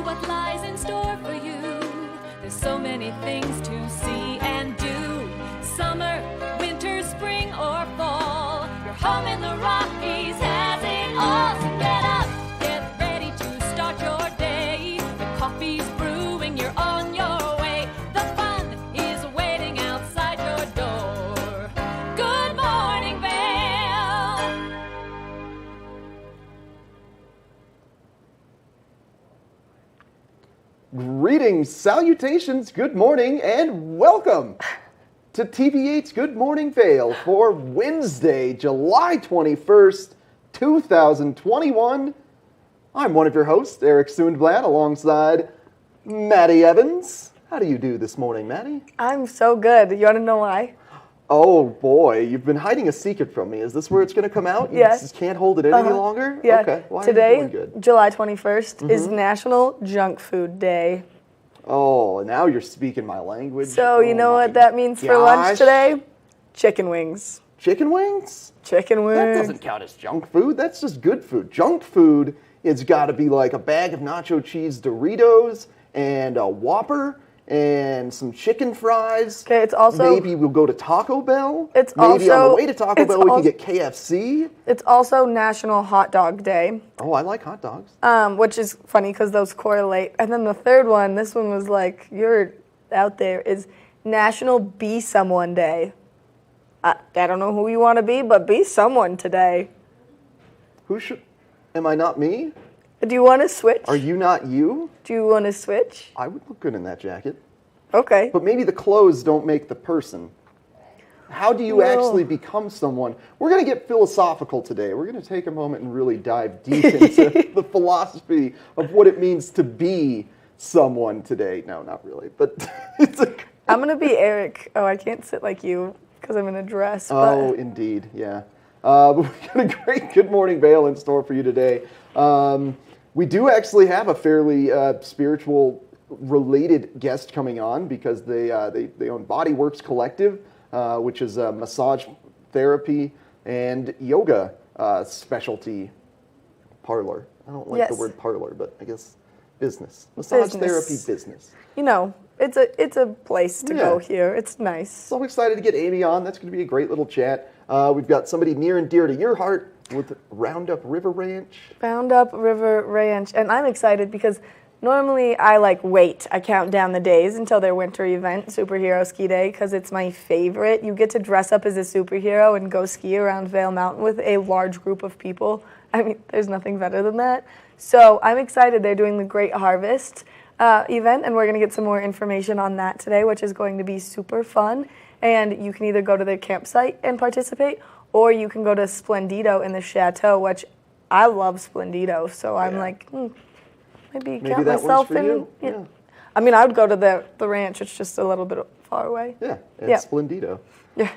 what lies in store for you. There's so many things to see and do. Summer, winter, spring, or fall. Your home in the Rockies has it all. So get up, get ready to start your day. The coffee's brewing, you're on your way. The fun is waiting outside your door. Good morning, Vail. Greetings, salutations, good morning, and welcome to TV8's Good Morning Vail for Wednesday, July 21st, 2021. I'm one of your hosts, Eric Sundblad, alongside Maddie Evans. How do you do this morning, Maddie? I'm so good. You want to know why? Oh boy, you've been hiding a secret from me. Is this where it's going to come out? You Yes. just can't hold it in any longer? Yeah. Okay. Why are you Today, doing good? July 21st, is National Junk Food Day. Oh, now you're speaking my language. So you Oh know my what that means for lunch gosh. today? Chicken wings. Chicken wings? Chicken wings. That doesn't count as junk food. That's just good food. Junk food has got to be like a bag of nacho cheese Doritos and a Whopper and some chicken fries. Okay, it's also... Maybe we'll go to Taco Bell. It's Maybe on also- the way to Taco it's Bell we can al- get KFC. It's also National Hot Dog Day, Oh, I like hot dogs. which is funny because those correlate. And then the third one, this one was like, you're out there, is National Be Someone Day. I don't know who you want to be, but be someone today. Who should... Am I not me? Do you want to switch? Are you not you? Do you want to switch? I would look good in that jacket. Okay. But maybe the clothes don't make the person. How do you No. actually become someone? We're going to get philosophical today. We're going to take a moment and really dive deep into the philosophy of what it means to be someone today. No, not really, but it's a... I'm going to be Eric. Oh, I can't sit like you because I'm in a dress. Oh, But indeed, yeah. But we got a great Good Morning Vail in store for you today. We do actually have a fairly spiritual related guest coming on because they own Bodyworks Collective, which is a massage therapy and yoga specialty parlor. I don't like the Yes. word parlor, but I guess business. Massage Business. therapy business. you know, it's a place to go Yeah. here. It's nice. So I'm excited to get Amy on. That's going to be a great little chat. We've got somebody near and dear to your heart with Roundup River Ranch. Roundup River Ranch, and I'm excited because normally I wait. I count down the days until their winter event, Superhero Ski Day, because it's my favorite. You get to dress up as a superhero and go ski around Vail Mountain with a large group of people. I mean, there's nothing better than that. So I'm excited. They're doing the Great Harvest event, and we're going to get some more information on that today, which is going to be super fun. And you can either go to their campsite and participate, or you can go to Splendido in the Chateau, which I love Splendido. So I'm maybe count that works myself for in. you. Yeah. I mean, I would go to the ranch. It's just a little bit far away. Yeah, at Yeah. Splendido. Yeah,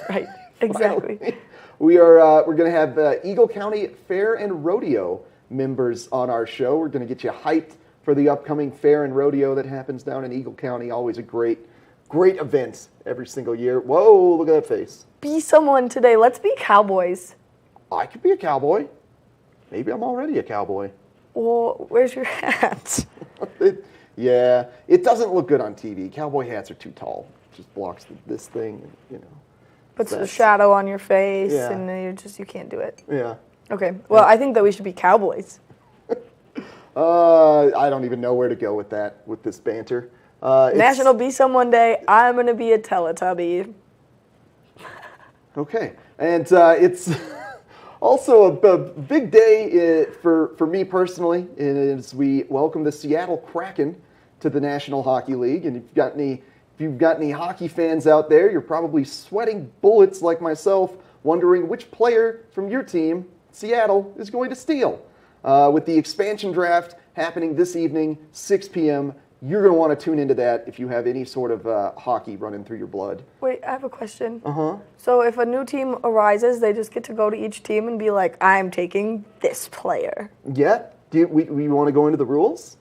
right. Exactly. Finally, we're going to have Eagle County Fair and Rodeo members on our show. We're going to get you hyped for the upcoming fair and rodeo that happens down in Eagle County. Always a great event every single year. Whoa, look at that face. Be someone today. Let's be cowboys. I could be a cowboy. Maybe I'm already a cowboy. Well, where's your hat? It doesn't look good on TV. Cowboy hats are too tall. It just blocks this thing, you know. Puts a That's- shadow on your face, Yeah. and then you can't do it. Yeah. Okay. Well, I think that we should be cowboys. I don't even know where to go with that, with this banter. National Be Someone Day. I'm gonna be a Teletubby. Okay, and it's also a big day for me personally, as we welcome the Seattle Kraken to the National Hockey League. And if you've got any hockey fans out there, you're probably sweating bullets like myself, wondering which player from your team, Seattle, is going to steal. With the expansion draft happening this evening, 6 p.m., you're going to want to tune into that if you have any sort of hockey running through your blood. Wait, I have a question. Uh-huh. So if a new team arises, they just get to go to each team and be like, I'm taking this player. Yeah? We want to go into the rules?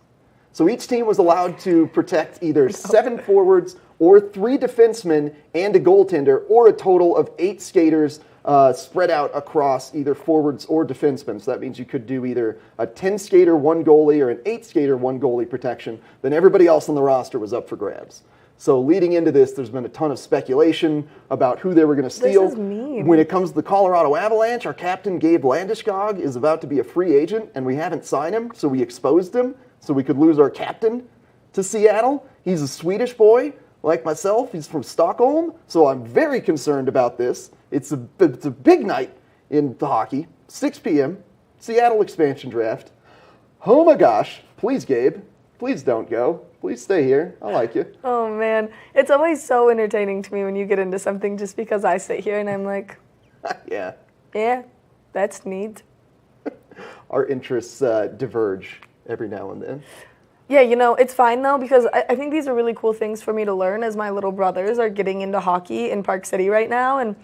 So each team was allowed to protect either 7 forwards or 3 defensemen and a goaltender, or a total of 8 skaters spread out across either forwards or defensemen. So that means you could do either a 10-skater, 1 goalie, or an 8-skater, 1 goalie protection. Then everybody else on the roster was up for grabs. So leading into this, there's been a ton of speculation about who they were going to steal. This is mean. When it comes to the Colorado Avalanche, our captain, Gabe Landeskog, is about to be a free agent, and we haven't signed him, so we exposed him, so we could lose our captain to Seattle. He's a Swedish boy, like myself. He's from Stockholm, so I'm very concerned about this. It's a big night in the hockey, 6 p.m., Seattle expansion draft. Oh my gosh, please, Gabe, please don't go. Please stay here. I like you. Oh, man. It's always so entertaining to me when you get into something just because I sit here and I'm like, yeah, that's neat. Our interests diverge every now and then. Yeah, it's fine though, because I think these are really cool things for me to learn as my little brothers are getting into hockey in Park City right now. And,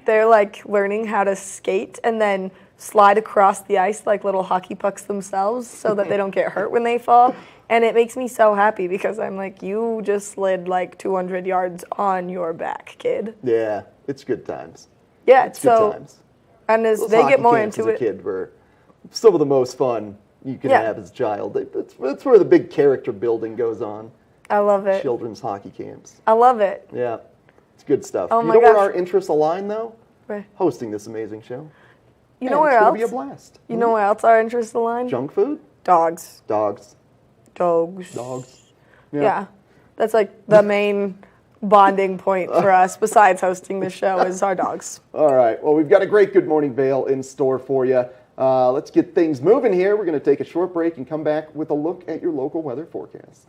they're like learning how to skate and then slide across the ice like little hockey pucks themselves so that they don't get hurt when they fall. And it makes me so happy because I'm like, you just slid like 200 yards on your back, kid. Yeah, it's good times. Yeah, it's good times. And as Those they get more camps into as a kid were some of the most fun you can have as a child. It's where the big character building goes on. I love it. Children's hockey camps. I love it. Yeah, it's good stuff. Oh you my know where gosh. our interests align, though? Right. Hosting this amazing show. You know where else? It's going to be a blast. You know where else our interests align? Junk food? Dogs. Dogs. Yeah. That's like the main bonding point for us besides hosting the show is our dogs. All right. Well, we've got a great Good Morning Vail in store for you. Let's get things moving here. We're going to take a short break and come back with a look at your local weather forecast.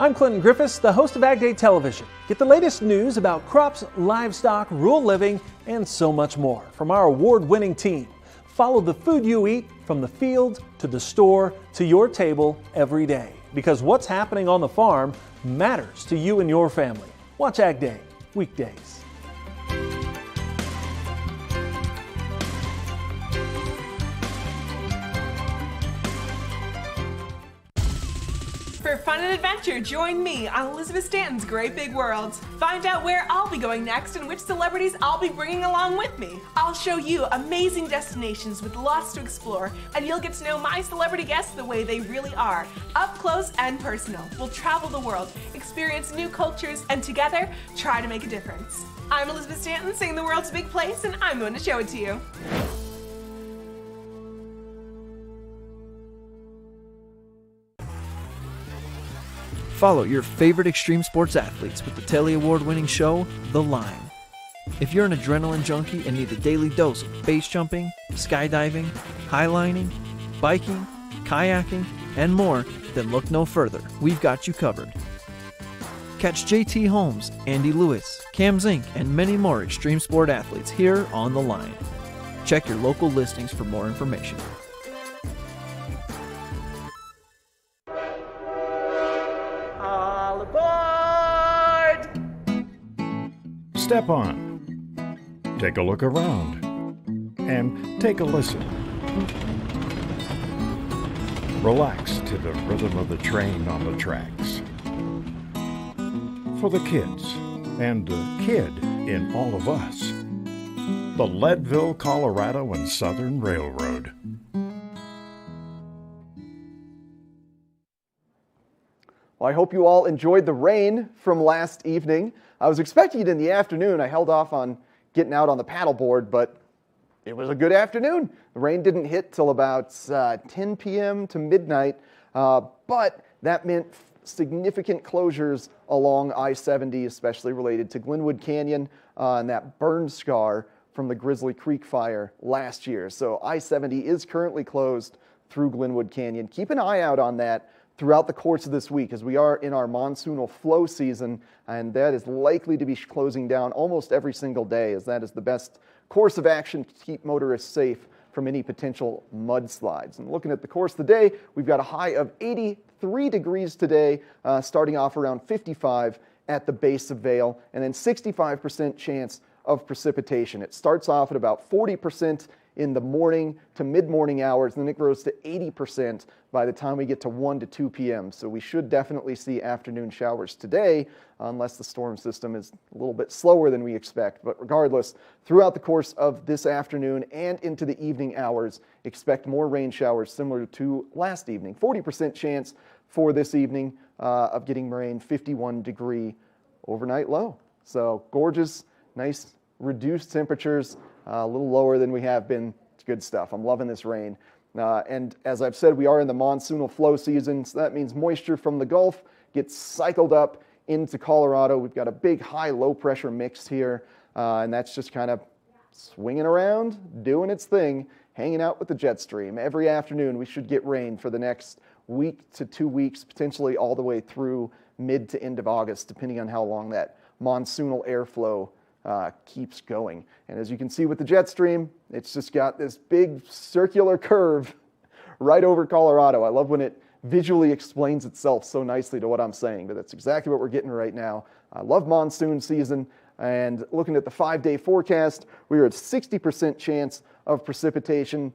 I'm Clinton Griffiths, the host of Ag Day Television. Get the latest news about crops, livestock, rural living, and so much more from our award-winning team. Follow the food you eat from the field to the store to your table every day. Because what's happening on the farm matters to you and your family. Watch Ag Day, weekdays. For fun and adventure, join me on Elizabeth Stanton's Great Big World. Find out where I'll be going next and which celebrities I'll be bringing along with me. I'll show you amazing destinations with lots to explore, and you'll get to know my celebrity guests the way they really are, up close and personal. We'll travel the world, experience new cultures, and together, try to make a difference. I'm Elizabeth Stanton, saying the world's a big place, and I'm going to show it to you. Follow your favorite extreme sports athletes with the Telly Award-winning show, The Line. If you're an adrenaline junkie and need a daily dose of base jumping, skydiving, highlining, biking, kayaking, and more, then look no further. We've got you covered. Catch JT Holmes, Andy Lewis, Cam Zink, and many more extreme sport athletes here on The Line. Check your local listings for more information. Step on, take a look around, and take a listen. Relax to the rhythm of the train on the tracks. For the kids, and the kid in all of us, the Leadville, Colorado and Southern Railroad. Well, I hope you all enjoyed the rain from last evening. I was expecting it in the afternoon. I held off on getting out on the paddleboard, but it was a good afternoon. The rain didn't hit till about 10 p.m. to midnight, but that meant significant closures along I-70, especially related to Glenwood Canyon and that burn scar from the Grizzly Creek fire last year. So I-70 is currently closed through Glenwood Canyon. Keep an eye out on that throughout the course of this week as we are in our monsoonal flow season, and that is likely to be closing down almost every single day, as that is the best course of action to keep motorists safe from any potential mudslides. And looking at the course of the day, we've got a high of 83 degrees today, starting off around 55 at the base of Vail, and then 65% chance of precipitation. It starts off at about 40% in the morning to mid-morning hours, and then it grows to 80% by the time we get to 1 to 2 p.m. So we should definitely see afternoon showers today, unless the storm system is a little bit slower than we expect. But regardless, throughout the course of this afternoon and into the evening hours, expect more rain showers similar to last evening. 40% chance for this evening of getting rain, 51-degree overnight low. So gorgeous, nice reduced temperatures, a little lower than we have been. It's good stuff. I'm loving this rain. And as I've said, we are in the monsoonal flow season, so that means moisture from the Gulf gets cycled up into Colorado. We've got a big high-low pressure mix here, and that's just kind of swinging around, doing its thing, hanging out with the jet stream. Every afternoon we should get rain for the next week to 2 weeks, potentially all the way through mid to end of August, depending on how long that monsoonal airflow keeps going. And as you can see with the jet stream, it's just got this big circular curve right over Colorado. I love when it visually explains itself so nicely to what I'm saying, but that's exactly what we're getting right now. I love monsoon season, and looking at the 5-day forecast, we are at 60% chance of precipitation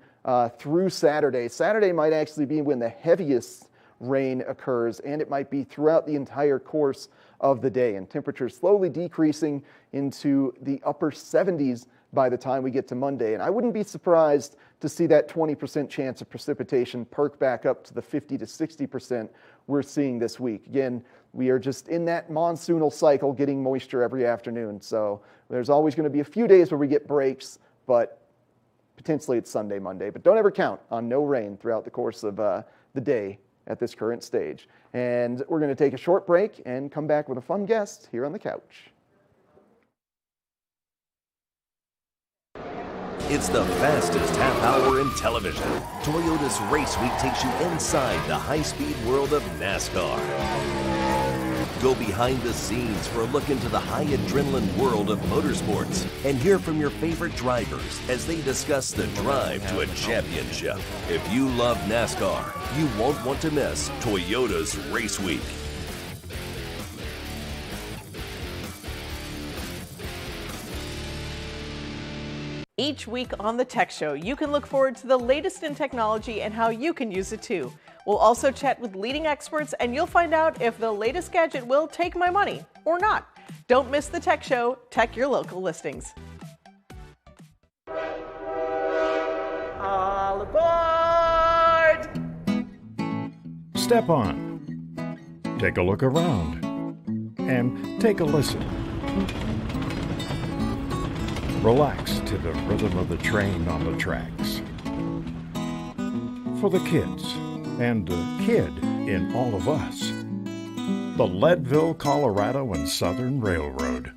through Saturday. Saturday might actually be when the heaviest rain occurs, and it might be throughout the entire course of the day, and temperatures slowly decreasing into the upper 70s by the time we get to Monday. And I wouldn't be surprised to see that 20% chance of precipitation perk back up to the 50 to 60% we're seeing this week. Again, we are just in that monsoonal cycle, getting moisture every afternoon. So there's always going to be a few days where we get breaks, but potentially it's Sunday, Monday. But don't ever count on no rain throughout the course of the day at this current stage. And we're going to take a short break and come back with a fun guest here on the couch. It's the fastest half hour in television. Toyota's Race Week takes you inside the high-speed world of NASCAR. Go behind the scenes for a look into the high adrenaline world of motorsports and hear from your favorite drivers as they discuss the drive to a championship. If you love NASCAR, you won't want to miss Toyota's Race Week. Each week on the Tech Show, you can look forward to the latest in technology and how you can use it too. We'll also chat with leading experts, and you'll find out if the latest gadget will take my money or not. Don't miss the Tech Show. Tech your local listings. All aboard! Step on. Take a look around. And take a listen. Relax to the rhythm of the train on the tracks. For the kids, and the kid in all of us, the Leadville, Colorado and Southern Railroad.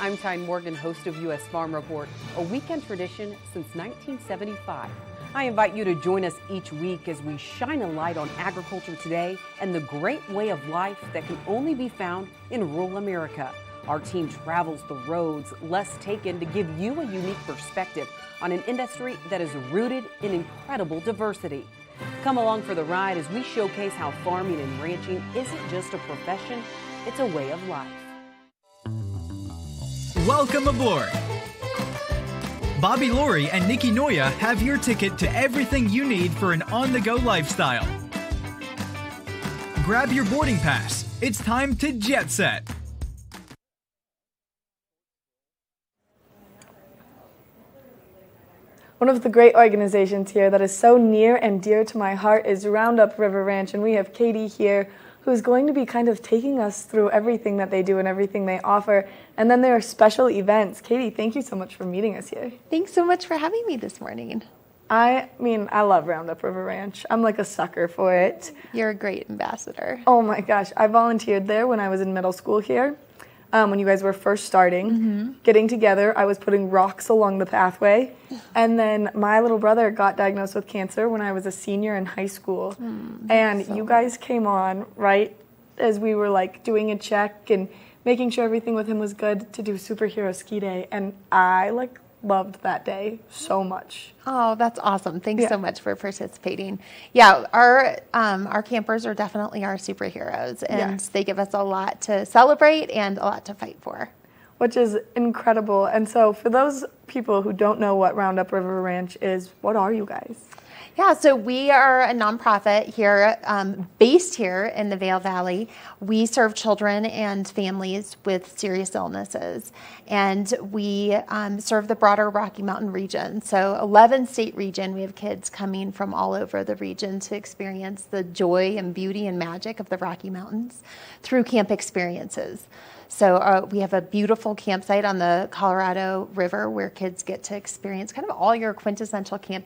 I'm Tyne Morgan, host of U.S. Farm Report, a weekend tradition since 1975. I invite you to join us each week as we shine a light on agriculture today and the great way of life that can only be found in rural America. Our team travels the roads less taken to give you a unique perspective on an industry that is rooted in incredible diversity. Come along for the ride as we showcase how farming and ranching isn't just a profession, it's a way of life. Welcome aboard! Bobby Laurie and Nikki Noya have your ticket to everything you need for an on-the-go lifestyle. Grab your boarding pass. It's time to jet set. One of the great organizations here that is so near and dear to my heart is Roundup River Ranch, and we have Katie here who's going to be kind of taking us through everything that they do and everything they offer. And then there are special events. Katie, thank you so much for meeting us here. Thanks so much for having me this morning. I mean, I love Roundup River Ranch. I'm like a sucker for it. You're a great ambassador. Oh my gosh, I volunteered there when I was in middle school here. When you guys were first starting, getting together, I was putting rocks along the pathway. And then my little brother got diagnosed with cancer when I was a senior in high school. And you guys came on right as we were like doing a check and making sure everything with him was good to do superhero ski day. And I like loved that day so much. Oh, that's awesome. Thanks so much for participating. Yeah, our campers are definitely our superheroes, and they give us a lot to celebrate and a lot to fight for. which is incredible. And so for those people who don't know what Roundup River Ranch is, what are you guys? Yeah, so we are a nonprofit here, based here in the Vail Valley. We serve children and families with serious illnesses, and we serve the broader Rocky Mountain region. So 11-state region, we have kids coming from all over the region to experience the joy and beauty and magic of the Rocky Mountains through camp experiences. So we have a beautiful campsite on the Colorado River where kids get to experience kind of all your quintessential camp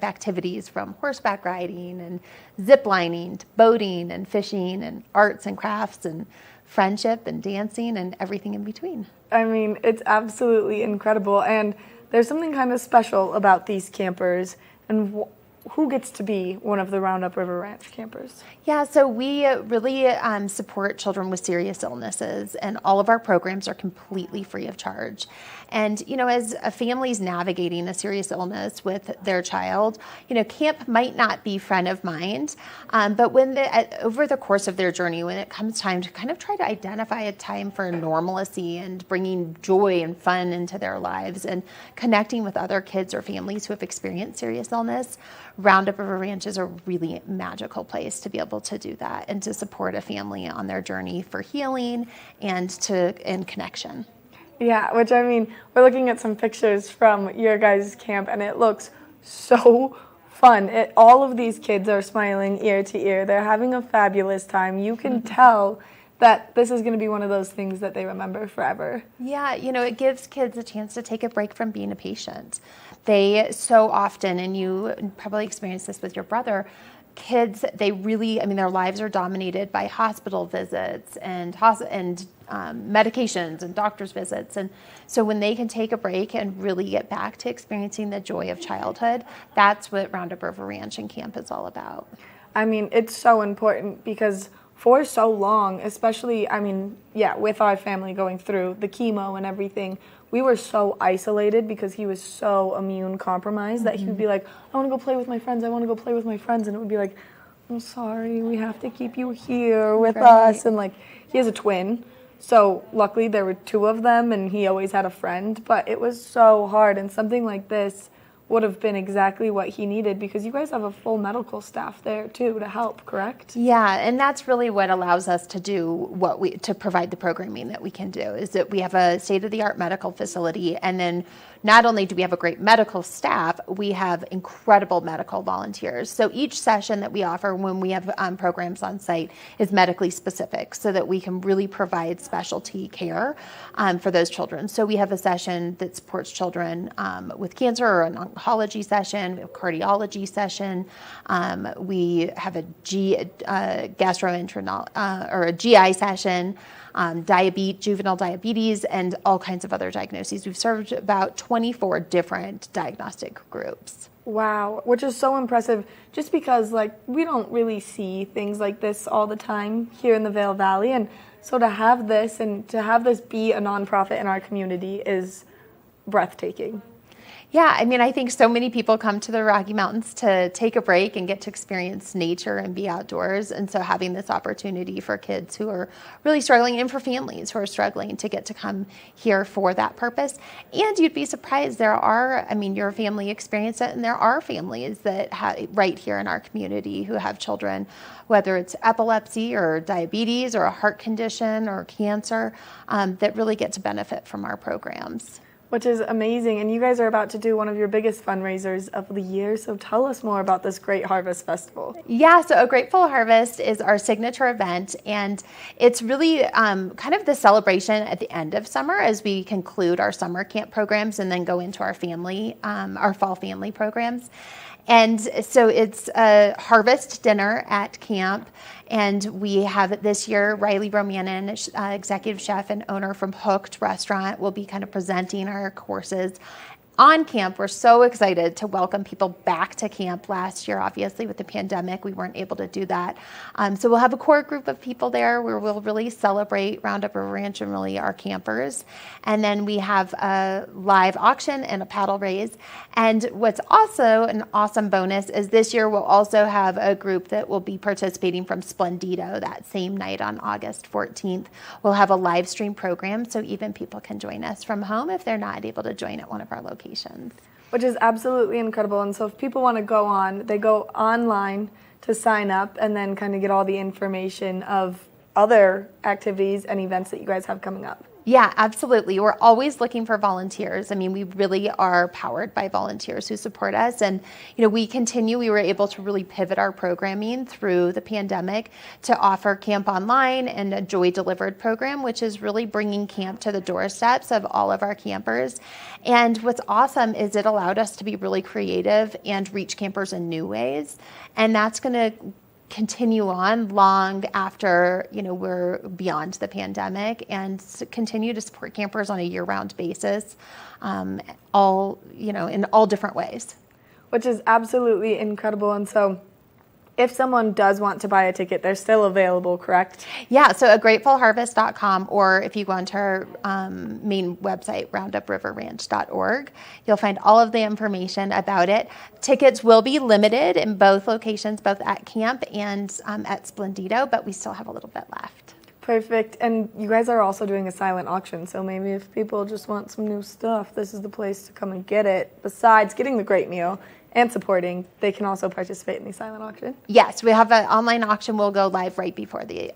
activities, from horseback riding and zip lining to boating and fishing and arts and crafts and friendship and dancing and everything in between. I mean, it's absolutely incredible. And there's something kind of special about these campers. And who gets to be one of the Roundup River Ranch campers? Yeah, so we really support children with serious illnesses, and all of our programs are completely free of charge. And, you know, as a family's navigating a serious illness with their child, you know, camp might not be front of mind, but when over the course of their journey, when it comes time to kind of try to identify a time for normalcy and bringing joy and fun into their lives and connecting with other kids or families who have experienced serious illness, Roundup River Ranch is a really magical place to be able to do that and to support a family on their journey for healing and connection. Yeah, which, I mean, we're looking at some pictures from your guys' camp, and it looks so fun. All of these kids are smiling ear to ear. They're having a fabulous time. You can tell that this is going to be one of those things that they remember forever. Yeah, you know, it gives kids a chance to take a break from being a patient. They so often, and you probably experienced this with your brother, kids, they really, I mean, their lives are dominated by hospital visits and medications and doctor's visits. And so when they can take a break and really get back to experiencing the joy of childhood, that's what Roundup River Ranch and camp is all about. I mean, it's so important because for so long, especially, I mean, yeah, with our family going through the chemo and everything, we were so isolated because he was so immune compromised that he would be like, I want to go play with my friends, I want to go play with my friends. And it would be like, I'm sorry, we have to keep you here with us. And like, he has a twin. So luckily there were two of them and he always had a friend, but it was so hard. And something like this would have been exactly what he needed because you guys have a full medical staff there too to help, correct? Yeah, and that's really what allows us to do to provide the programming that we can do, is that we have a state-of-the-art medical facility, and then not only do we have a great medical staff, we have incredible medical volunteers. So each session that we offer when we have programs on site is medically specific so that we can really provide specialty care for those children. So we have a session that supports children with cancer, or an oncology session, a cardiology session. We have a gastrointestinal or a GI session. Juvenile diabetes, and all kinds of other diagnoses. We've served about 24 different diagnostic groups. Wow, which is so impressive just because like we don't really see things like this all the time here in the Vail Valley, and so to have this and to have this be a nonprofit in our community is breathtaking. Yeah, I mean, I think so many people come to the Rocky Mountains to take a break and get to experience nature and be outdoors. And so having this opportunity for kids who are really struggling, and for families who are struggling, to get to come here for that purpose. And you'd be surprised, your family experienced it, and there are families that right here in our community who have children, whether it's epilepsy or diabetes or a heart condition or cancer, that really get to benefit from our programs. Which is amazing. And you guys are about to do one of your biggest fundraisers of the year. So tell us more about this Great Harvest Festival. Yeah, so A Grateful Harvest is our signature event. And it's really kind of the celebration at the end of summer as we conclude our summer camp programs and then go into our fall family programs. And so it's a harvest dinner at camp. And we have this year, Riley Romanin, executive chef and owner from Hooked Restaurant, will be kind of presenting our courses. on camp. We're so excited to welcome people back to camp. Last year, obviously, with the pandemic, we weren't able to do that. So we'll have a core group of people there where we'll really celebrate Roundup River Ranch and really our campers. And then we have a live auction and a paddle raise. And what's also an awesome bonus is this year we'll also have a group that will be participating from Splendido that same night on August 14th. We'll have a live stream program so even people can join us from home if they're not able to join at one of our locations. Which is absolutely incredible. And so if people want to go on, they go online to sign up and then kind of get all the information of other activities and events that you guys have coming up. Yeah, absolutely. We're always looking for volunteers. I mean, we really are powered by volunteers who support us. And, we were able to really pivot our programming through the pandemic to offer Camp Online and a Joy Delivered program, which is really bringing camp to the doorsteps of all of our campers. And what's awesome is it allowed us to be really creative and reach campers in new ways. And that's going to continue on long after we're beyond the pandemic, and continue to support campers on a year-round basis, all in all different ways, which is absolutely incredible. And so if someone does want to buy a ticket, they're still available, correct? Yeah, so at gratefulharvest.com, or if you go onto our main website, roundupriverranch.org, you'll find all of the information about it. Tickets will be limited in both locations, both at camp and at Splendido, but we still have a little bit left. Perfect. And you guys are also doing a silent auction, so maybe if people just want some new stuff, this is the place to come and get it. Besides getting the great meal and supporting, they can also participate in the silent auction. Yes, we have an online auction. We'll go live right before the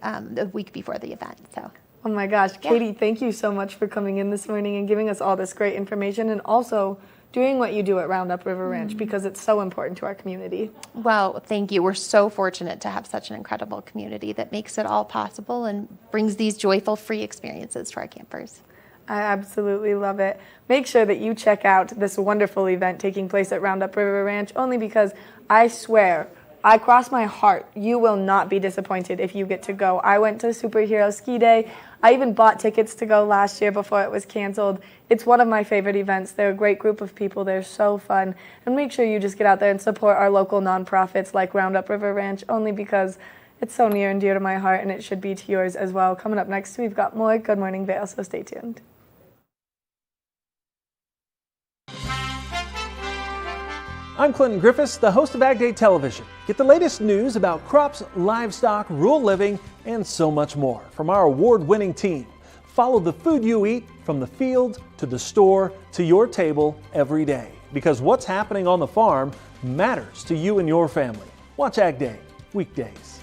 week before the event. So. Oh my gosh, Katie, thank you so much for coming in this morning and giving us all this great information, and also doing what you do at Roundup River Ranch, because it's so important to our community. Well, thank you. We're so fortunate to have such an incredible community that makes it all possible and brings these joyful, free experiences to our campers. I absolutely love it. Make sure that you check out this wonderful event taking place at Roundup River Ranch, only because I swear, I cross my heart, you will not be disappointed if you get to go. I went to Superhero Ski Day. I even bought tickets to go last year before it was canceled. It's one of my favorite events. They're a great group of people. They're so fun. And make sure you just get out there and support our local nonprofits like Roundup River Ranch, only because it's so near and dear to my heart, and it should be to yours as well. Coming up next, we've got more Good Morning Vail, so stay tuned. I'm Clinton Griffiths, the host of Ag Day Television. Get the latest news about crops, livestock, rural living, and so much more from our award-winning team. Follow the food you eat from the field to the store to your table every day, because what's happening on the farm matters to you and your family. Watch Ag Day weekdays.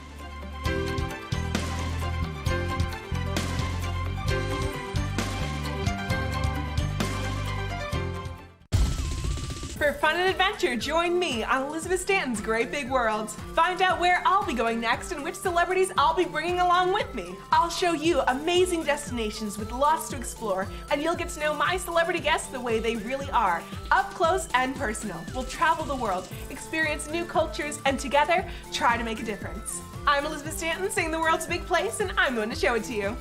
For fun and adventure, join me on Elizabeth Stanton's Great Big World. Find out where I'll be going next and which celebrities I'll be bringing along with me. I'll show you amazing destinations with lots to explore, and you'll get to know my celebrity guests the way they really are, up close and personal. We'll travel the world, experience new cultures, and together, try to make a difference. I'm Elizabeth Stanton, saying the world's a big place, and I'm going to show it to you.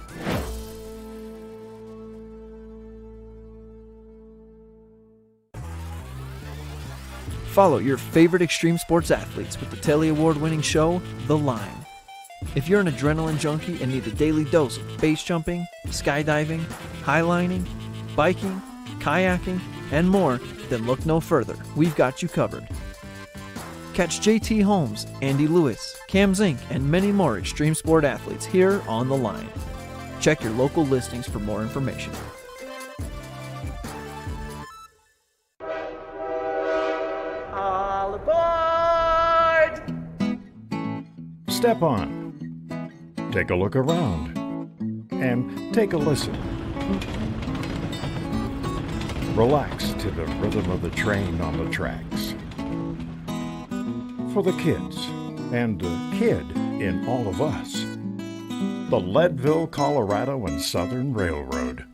Follow your favorite extreme sports athletes with the Telly Award-winning show, The Line. If you're an adrenaline junkie and need a daily dose of base jumping, skydiving, highlining, biking, kayaking, and more, then look no further. We've got you covered. Catch JT Holmes, Andy Lewis, Cam Zink, and many more extreme sport athletes here on The Line. Check your local listings for more information. Step on, take a look around, and take a listen. Relax to the rhythm of the train on the tracks. For the kids, and the kid in all of us, the Leadville, Colorado and Southern Railroad.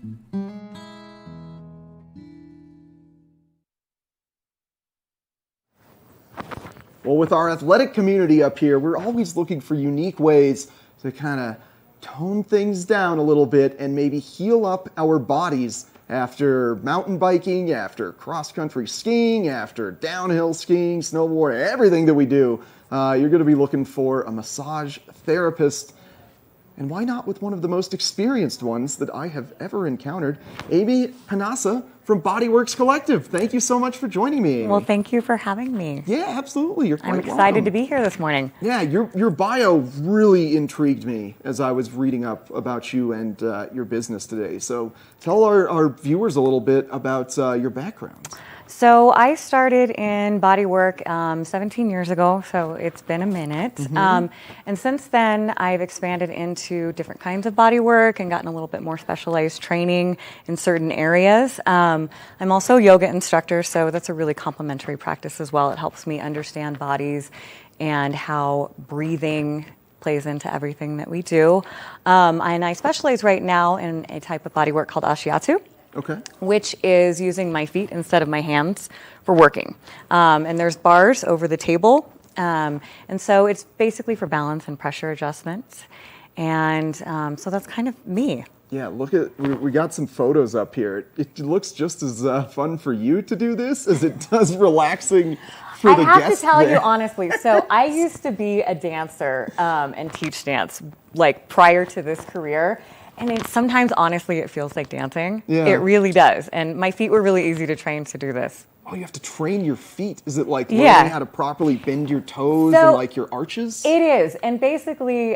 Well, with our athletic community up here, we're always looking for unique ways to kind of tone things down a little bit and maybe heal up our bodies after mountain biking, after cross-country skiing, after downhill skiing, snowboarding, everything that we do, you're going to be looking for a massage therapist. And why not with one of the most experienced ones that I have ever encountered, Amy Panassa from Bodyworks Collective. Thank you so much for joining me, Amy. Well, thank you for having me. Yeah, absolutely. You're quite I'm excited welcome. to be here this morning. Yeah, your bio really intrigued me as I was reading up about you and your business today. So tell our viewers a little bit about your background. So I started in bodywork 17 years ago, so it's been a minute. Mm-hmm. And since then, I've expanded into different kinds of bodywork and gotten a little bit more specialized training in certain areas. I'm also a yoga instructor, so that's a really complementary practice as well. It helps me understand bodies and how breathing plays into everything that we do. And I specialize right now in a type of bodywork called Ashiatsu. Okay. Which is using my feet instead of my hands for working. And there's bars over the table. And so it's basically for balance and pressure adjustments. And so that's kind of me. Yeah, we got some photos up here. It looks just as fun for you to do this as it does relaxing for the guests. I have to tell you honestly, so I used to be a dancer and teach dance like prior to this career. And sometimes, honestly, it feels like dancing. Yeah. It really does. And my feet were really easy to train to do this. Oh, you have to train your feet. Is it like learning how to properly bend your toes and like your arches? It is. And basically,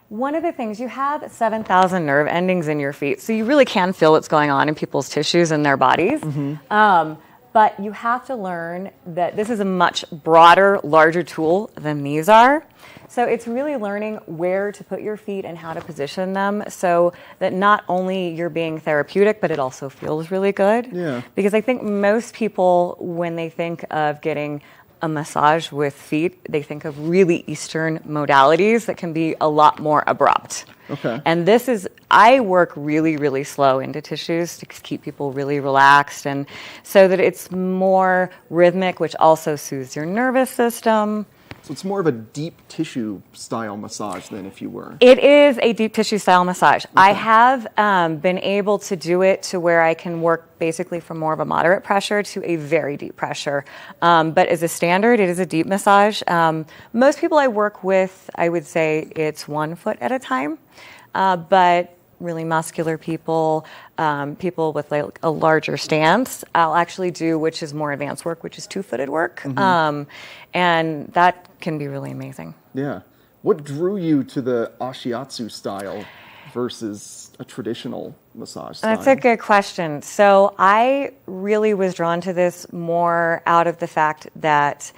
one of the things, you have 7,000 nerve endings in your feet. So you really can feel what's going on in people's tissues and their bodies. Mm-hmm. But you have to learn that this is a much broader, larger tool than these are. So it's really learning where to put your feet and how to position them so that not only you're being therapeutic, but it also feels really good. Yeah. Because I think most people, when they think of getting a massage with feet, they think of really Eastern modalities that can be a lot more abrupt. Okay. And I work really, really slow into tissues to keep people really relaxed and so that it's more rhythmic, which also soothes your nervous system. So it's more of a deep tissue style massage than if you were. It is a deep tissue style massage. Okay. I have been able to do it to where I can work basically from more of a moderate pressure to a very deep pressure. But as a standard, it is a deep massage. Most people I work with, I would say it's 1 foot at a time. But really muscular people, people with like a larger stance, I'll actually do, which is more advanced work, which is 2-footed work. Mm-hmm. And that can be really amazing. Yeah. What drew you to the Ashiatsu style versus a traditional massage style? That's a good question. So I really was drawn to this more out of the fact that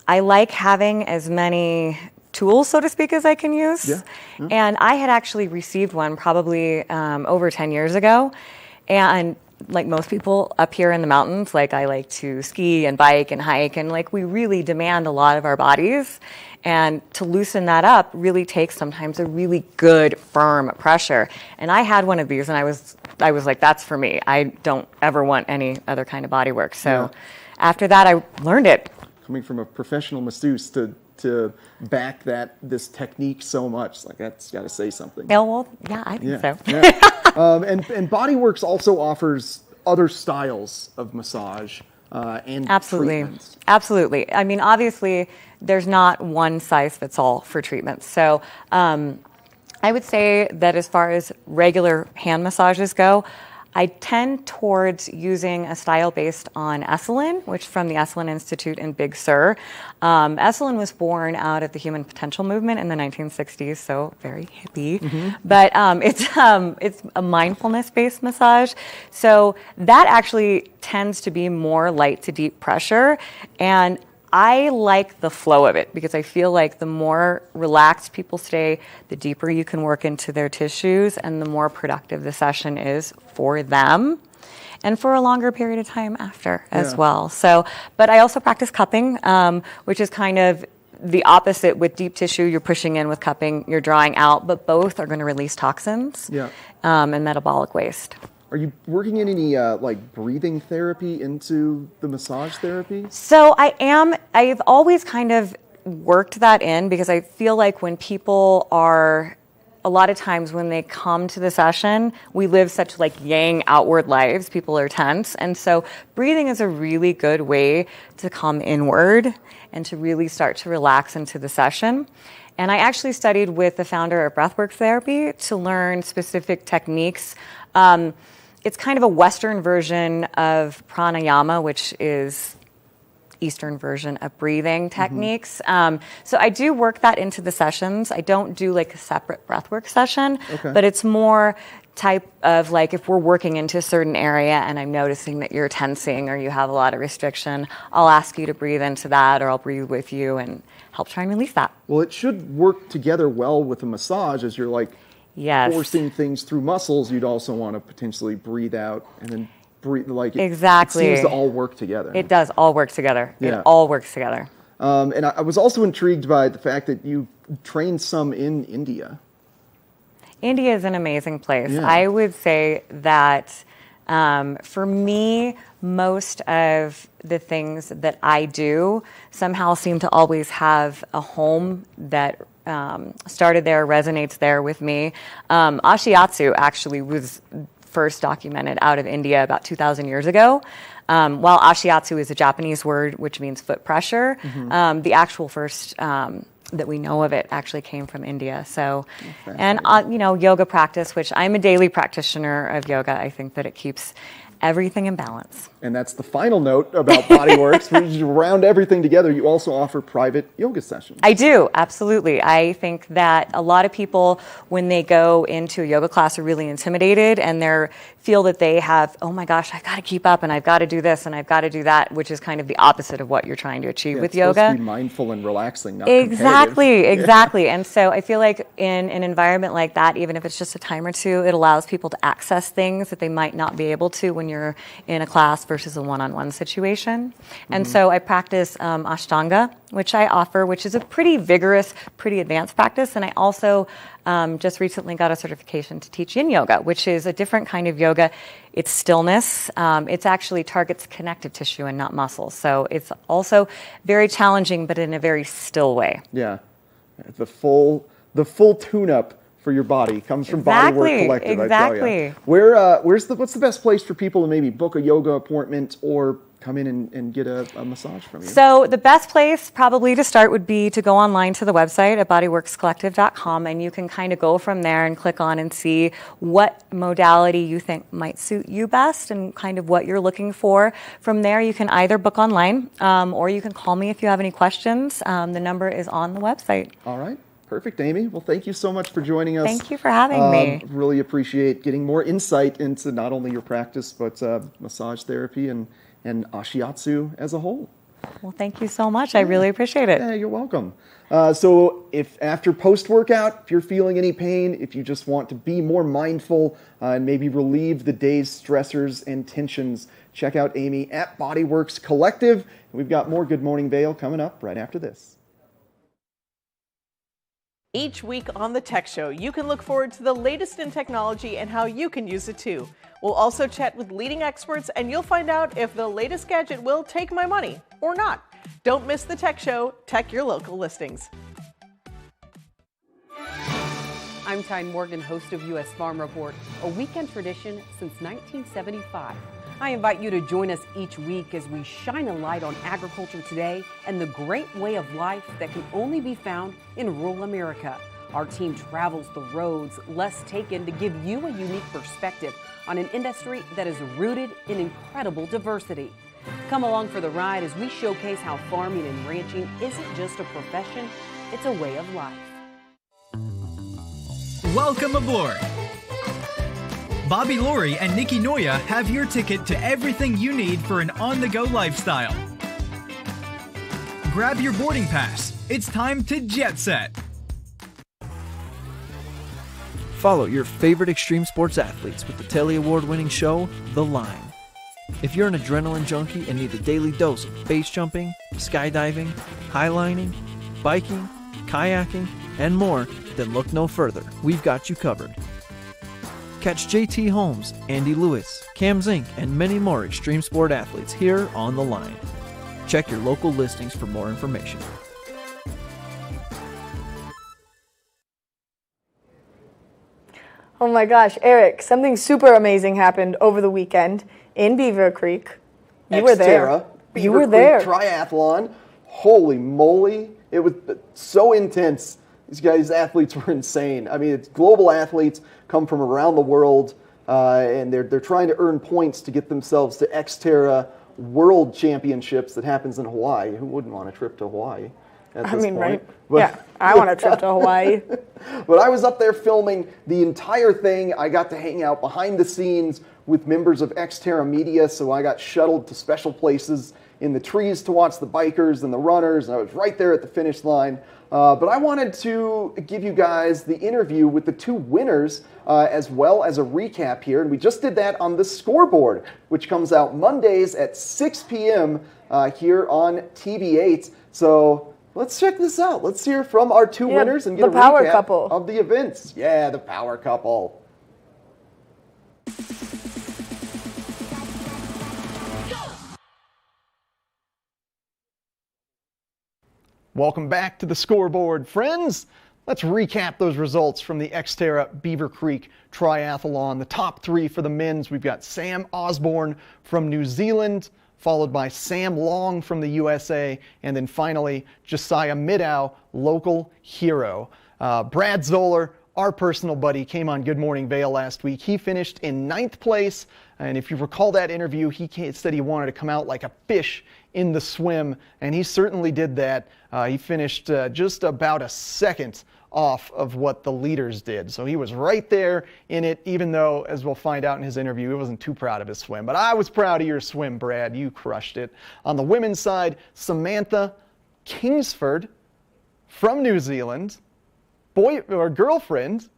I like having as many tools, so to speak, as I can use. Yeah. Yeah. And I had actually received one probably over 10 years ago. And like most people up here in the mountains, like I like to ski and bike and hike, and like we really demand a lot of our bodies. And to loosen that up really takes sometimes a really good, firm pressure. And I had one of these, and I was like, that's for me. I don't ever want any other kind of body work. So after that, I learned it. Coming from a professional masseuse to back this technique so much, like that's got to say something. Well, yeah, I think so. Yeah. And Bodyworks also offers other styles of massage and treatments. Absolutely. I mean, obviously, there's not one size fits all for treatments. So I would say that as far as regular hand massages go, I tend towards using a style based on Esalen, which is from the Esalen Institute in Big Sur. Esalen was born out of the human potential movement in the 1960s, so very hippie. Mm-hmm. But it's a mindfulness-based massage. So that actually tends to be more light to deep pressure. And I like the flow of it because I feel like the more relaxed people stay, the deeper you can work into their tissues and the more productive the session is for them and for a longer period of time after as well. So, but I also practice cupping, which is kind of the opposite. With deep tissue, you're pushing in; with cupping, you're drawing out, but both are going to release toxins and metabolic waste. Are you working in any like breathing therapy into the massage therapy? So I am. I've always kind of worked that in because I feel like when people are a lot of times when they come to the session, we live such like yang outward lives. People are tense. And so breathing is a really good way to come inward and to really start to relax into the session. And I actually studied with the founder of breathwork therapy to learn specific techniques. It's kind of a Western version of pranayama, which is Eastern version of breathing techniques. So I do work that into the sessions. I don't do like a separate breathwork session, but it's more type of like if we're working into a certain area and I'm noticing that you're tensing or you have a lot of restriction, I'll ask you to breathe into that, or I'll breathe with you and help try and release that. Well, it should work together well with a massage as you're like forcing things through muscles. You'd also want to potentially breathe out and then breathe, like exactly. It seems to all work together. It does all work together. Yeah. It all works together. And I was also intrigued by the fact that you trained some in India. India is an amazing place. Yeah. I would say that for me, most of the things that I do somehow seem to always have a home that started there, resonates there with me. Ashiatsu actually was first documented out of India about 2,000 years ago. While Ashiatsu is a Japanese word which means foot pressure, the actual first that we know of it actually came from India. So, and yoga practice, which I'm a daily practitioner of yoga, I think that it keeps everything in balance. And that's the final note about Bodyworks. Where you round everything together, you also offer private yoga sessions. I do, absolutely. I think that a lot of people, when they go into a yoga class, are really intimidated and they feel that they have, oh my gosh, I've got to keep up and I've got to do this and I've got to do that, which is kind of the opposite of what you're trying to achieve with yoga. It's supposed to be mindful and relaxing, not Exactly. And so I feel like in an environment like that, even if it's just a time or two, it allows people to access things that they might not be able to when you're in a class versus a one-on-one situation. And so I practice Ashtanga, which I offer, which is a pretty vigorous, pretty advanced practice. And I also just recently got a certification to teach yin yoga, which is a different kind of yoga. It's stillness. It actually targets connective tissue and not muscles. So it's also very challenging, but in a very still way. Yeah. The full tune-up for your body comes from Bodywork Collective, I tell you. What's the best place for people to maybe book a yoga appointment or come in and get a massage from you? So the best place probably to start would be to go online to the website at bodyworkscollective.com, and you can kind of go from there and click on and see what modality you think might suit you best and kind of what you're looking for. From there, you can either book online or you can call me if you have any questions. The number is on the website. All right. Perfect, Amy. Well, thank you so much for joining us. Thank you for having me. Really appreciate getting more insight into not only your practice, but massage therapy and Ashiatsu as a whole. Well, thank you so much. I really appreciate it. Yeah, you're welcome. So if after post-workout, if you're feeling any pain, if you just want to be more mindful and maybe relieve the day's stressors and tensions, check out Amy at Bodyworks Collective. We've got more Good Morning Vail coming up right after this. Each week on the Tech Show, you can look forward to the latest in technology and how you can use it too. We'll also chat with leading experts and you'll find out if the latest gadget will take my money or not. Don't miss the Tech Show. Check your local listings. I'm Tyne Morgan, host of U.S. Farm Report, a weekend tradition since 1975. I invite you to join us each week as we shine a light on agriculture today and the great way of life that can only be found in rural America. Our team travels the roads less taken to give you a unique perspective on an industry that is rooted in incredible diversity. Come along for the ride as we showcase how farming and ranching isn't just a profession, it's a way of life. Welcome aboard! Bobby Laurie and Nikki Noya have your ticket to everything you need for an on-the-go lifestyle. Grab your boarding pass. It's time to jet set. Follow your favorite extreme sports athletes with the Telly Award-winning show, The Line. If you're an adrenaline junkie and need a daily dose of base jumping, skydiving, highlining, biking, kayaking, and more, then look no further. We've got you covered. Catch JT Holmes, Andy Lewis, Cam Zink, and many more extreme sport athletes here on The Line. Check your local listings for more information. Oh my gosh, Eric, something super amazing happened over the weekend in Beaver Creek. You were there. Beaver You were Creek there. Triathlon. Holy moly. It was so intense. These athletes were insane. I mean, it's global athletes come from around the world, and they're trying to earn points to get themselves to Xterra World Championships that happens in Hawaii. Who wouldn't want a trip to Hawaii at this point? Right? But, yeah, I want a trip to Hawaii. But I was up there filming the entire thing. I got to hang out behind the scenes with members of Xterra Media, so I got shuttled to special places in the trees to watch the bikers and the runners, and I was right there at the finish line. But I wanted to give you guys the interview with the two winners as well as a recap here, and we just did that on the Scoreboard, which comes out Mondays at 6 p.m. Here on TV8. So let's check this out. Let's hear from our two winners and get a power recap couple of the events. Yeah, the power couple. Welcome back to the Scoreboard, friends. Let's recap those results from the Xterra Beaver Creek Triathlon. The top three for the men's, we've got Sam Osborne from New Zealand, followed by Sam Long from the USA, and then finally Josiah Middow, local hero. Brad Zoller, our personal buddy, came on Good Morning Vail last week. He finished in 9th place, and if you recall that interview, he said he wanted to come out like a fish in the swim, and he certainly did that. He finished just about a second off of what the leaders did. So he was right there in it, even though, as we'll find out in his interview, he wasn't too proud of his swim. But I was proud of your swim, Brad. You crushed it. On the women's side, Samantha Kingsford from New Zealand, girlfriend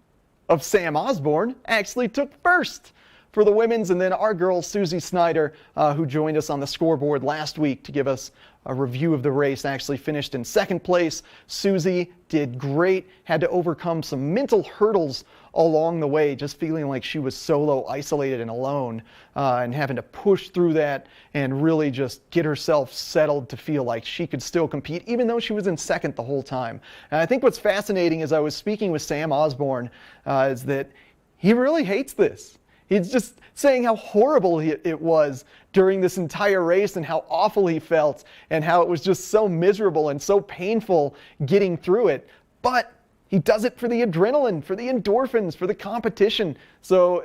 of Sam Osborne, actually took first for the women's, and then our girl Susie Snyder, who joined us on the Scoreboard last week to give us a review of the race, actually finished in 2nd place. Susie did great, had to overcome some mental hurdles along the way, just feeling like she was solo, isolated, and alone, and having to push through that and really just get herself settled to feel like she could still compete, even though she was in 2nd the whole time. And I think what's fascinating as I was speaking with Sam Osborne is that he really hates this. He's just saying how horrible it was during this entire race and how awful he felt and how it was just so miserable and so painful getting through it. But he does it for the adrenaline, for the endorphins, for the competition. So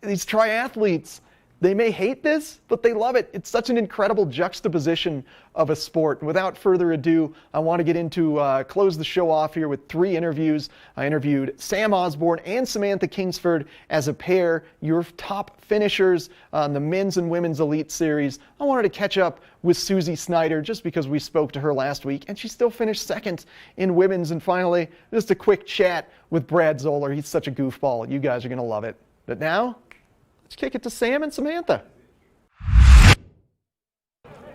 these triathletes, they may hate this, but they love it. It's such an incredible juxtaposition of a sport. And without further ado, I want to get into, close the show off here with 3 interviews. I interviewed Sam Osborne and Samantha Kingsford as a pair, your top finishers on the men's and women's elite series. I wanted to catch up with Susie Snyder just because we spoke to her last week, and she still finished 2nd in women's. And finally, just a quick chat with Brad Zoller. He's such a goofball. You guys are going to love it. But now, let's kick it to Sam and Samantha.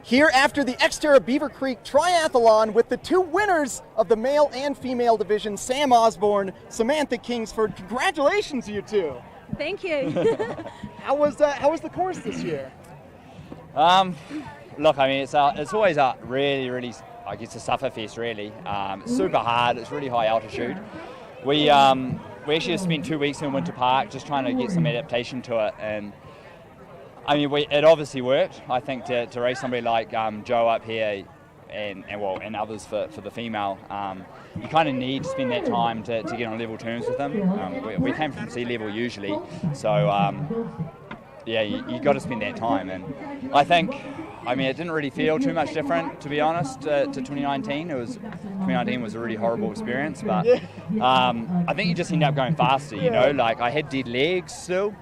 Here after the Xterra Beaver Creek Triathlon with the 2 winners of the male and female division, Sam Osborne, Samantha Kingsford. Congratulations, you two. Thank you. How was the course this year? Look, I mean, it's always a really, I guess, a sufferfest, really. It's super hard. It's really high altitude. We actually have spent 2 weeks in Winter Park just trying to get some adaptation to it, and I mean, it obviously worked. I think to race somebody like Joe up here and others for the female, you kind of need to spend that time to get on level terms with them. We came from sea level usually, so yeah, you got to spend that time. And I think, I mean, it didn't really feel too much different, to be honest, to 2019. 2019 was a really horrible experience, but I think you just end up going faster, you know. Like, I had dead legs still,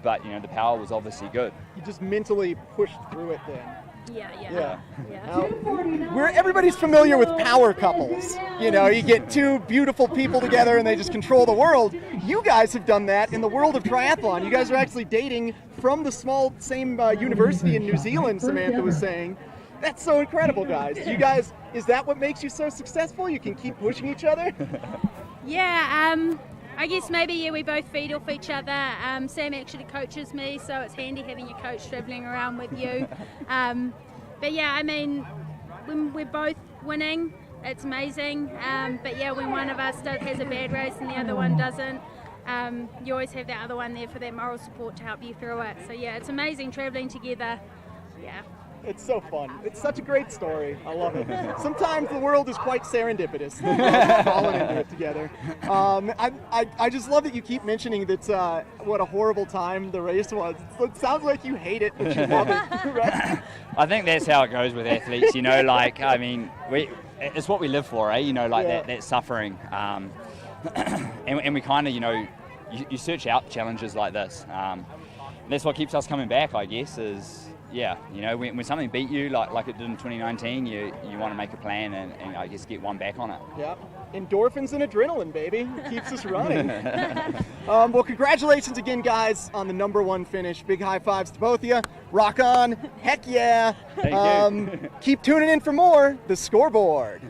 but, you know, the power was obviously good. You just mentally pushed through it then. Yeah. Everybody's familiar with power couples. You know, you get 2 beautiful people together and they just control the world. You guys have done that in the world of triathlon. You guys are actually dating from the same university in New Zealand, Samantha was saying. That's so incredible, guys. You guys, is that what makes you so successful? You can keep pushing each other? Yeah, I guess maybe, we both feed off each other. Sam actually coaches me, so it's handy having your coach travelling around with you. But yeah, I mean, when we're both winning, it's amazing. But yeah, when one of us has a bad race and the other one doesn't, you always have that other one there for that moral support to help you through it. So yeah, it's amazing traveling together. Yeah. It's so fun. It's such a great story. I love it. Sometimes the world is quite serendipitous. Falling into it together. I just love that you keep mentioning that what a horrible time the race was. It sounds like you hate it, but you love it. Right? I think that's how it goes with athletes, you know, like, I mean, it's what we live for, you know, like that suffering. And we kind of, you know, you search out challenges like this. That's what keeps us coming back, I guess, is, yeah, you know, when something beat you like it did in 2019, you want to make a plan and I guess get one back on it. Yeah, endorphins and adrenaline, baby. Keeps us running. Well, congratulations again, guys, on the #1 finish. Big high fives to both of you. Rock on. Heck yeah. Thank you. Keep tuning in for more The Scoreboard.